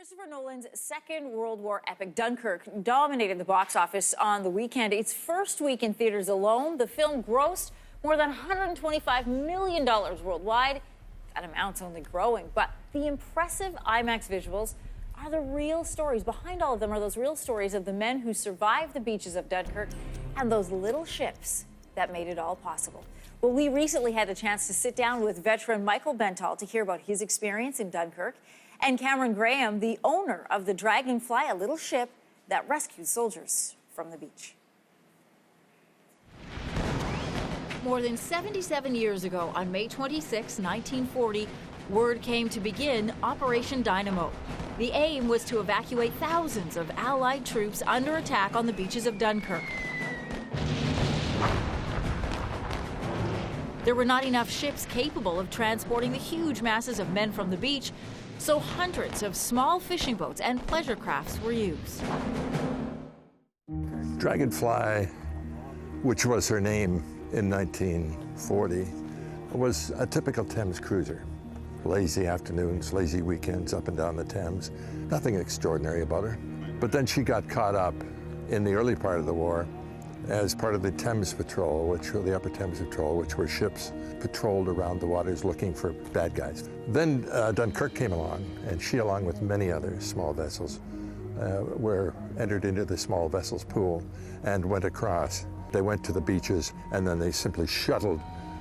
Christopher Nolan's second World War epic, Dunkirk, dominated the box office on the weekend. Its first week in theaters alone, the film grossed more than $125 million worldwide. That amount's only growing, but the impressive IMAX visuals are the real stories. Behind all of them are those real stories of the men who survived the beaches of Dunkirk and those little ships that made it all possible. Well, we recently had the chance to sit down with veteran Michael Bentall to hear about his experience in Dunkirk, and Cameron Graham, the owner of the Dragonfly, a little ship that rescued soldiers from the beach. More than 77 years ago, on May 26, 1940, word came to begin Operation Dynamo. The aim was to evacuate thousands of Allied troops under attack on the beaches of Dunkirk. There were not enough ships capable of transporting the huge masses of men from the beach, so hundreds of small fishing boats and pleasure crafts were used. Dragonfly, which was her name in 1940, was a typical Thames cruiser. Lazy afternoons, lazy weekends up and down the Thames. Nothing extraordinary about her. But then she got caught up in the early part of the war as part of the Thames Patrol, the Upper Thames Patrol, which were ships patrolled around the waters looking for bad guys. Then Dunkirk came along, and she, along with many other small vessels, were entered into the small vessels pool and went across. They went to the beaches, and then they simply shuttled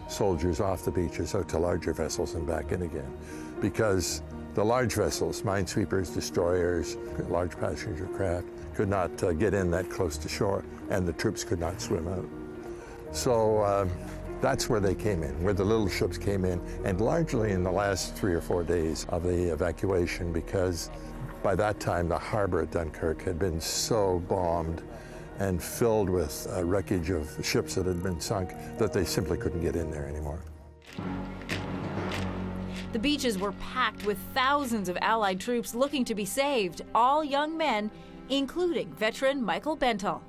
soldiers off the beaches out to larger vessels and back in again. Because the large vessels, minesweepers, destroyers, large passenger craft, could not get in that close to shore, and the troops could not swim out. So that's where they came in, where the little ships came in, and largely in the last 3 or 4 days of the evacuation, because by that time the harbor at Dunkirk had been so bombed and filled with wreckage of ships that had been sunk that they simply couldn't get in there anymore. The beaches were packed with thousands of Allied troops looking to be saved, all young men, including veteran Michael Bentall.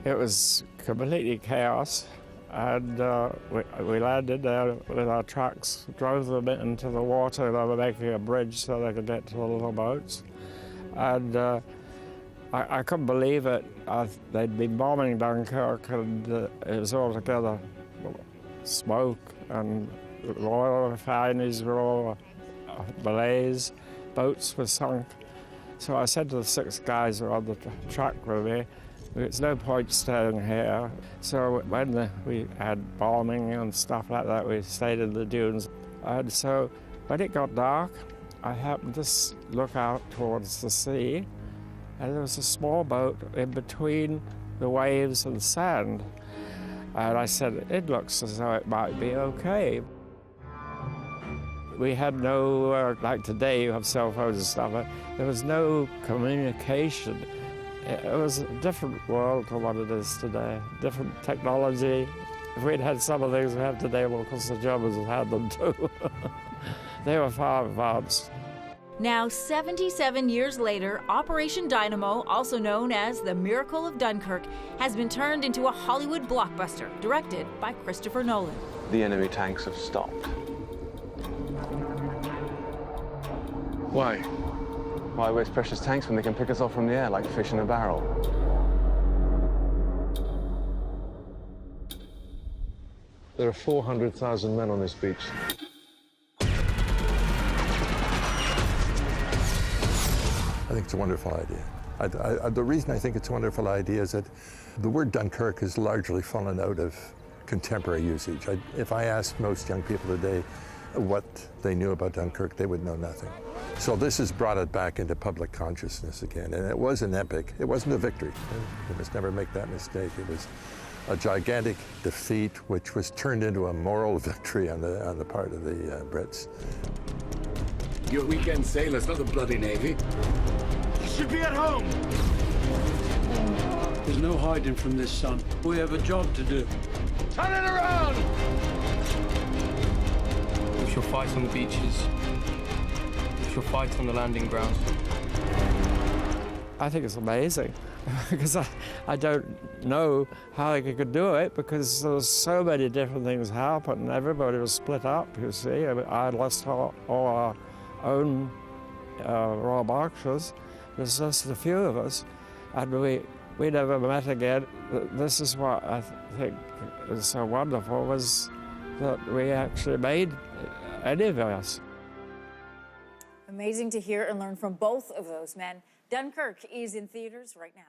It was completely chaos, and we landed there with our trucks, drove them into the water. They were making a bridge so they could get to the little boats. And I couldn't believe it. They'd been bombing Dunkirk, and it was all together smoke, and oil refineries were all ablaze, boats were sunk. So I said to the 6 guys who were on the truck with me, "There's no point staying here." So when we had bombing and stuff like that, we stayed in the dunes. And so when it got dark, I happened to look out towards the sea, and there was a small boat in between the waves and sand. And I said, "It looks as though it might be okay." We had no, like today you have cell phones and stuff, there was no communication. It was a different world to what it is today, different technology. If we'd had some of the things we have today, well, of course the Germans had them too. They were far advanced. Now, 77 years later, Operation Dynamo, also known as The Miracle of Dunkirk, has been turned into a Hollywood blockbuster, directed by Christopher Nolan. The enemy tanks have stopped. Why? Why waste precious tanks when they can pick us off from the air like fish in a barrel? There are 400,000 men on this beach. I think it's a wonderful idea. The reason I think it's a wonderful idea is that the word Dunkirk has largely fallen out of contemporary usage. If I asked most young people today what they knew about Dunkirk, they would know nothing. So this has brought it back into public consciousness again, and it was an epic. It wasn't a victory. We must never make that mistake. It was a gigantic defeat, which was turned into a moral victory on the part of the Brits. You're weekend sailors, not the bloody Navy. You should be at home. There's no hiding from this, son. We have a job to do. Turn it around! We shall fight on the beaches. We shall fight on the landing grounds. I think it's amazing because I don't know how they could do it, because there was so many different things happen. Everybody was split up, you see. I lost all our own Royal Berkshires. There's just a few of us, and we never met again. This is what I think is so wonderful, was that we actually made any of us. Amazing to hear and learn from both of those men. Dunkirk is in theaters right now.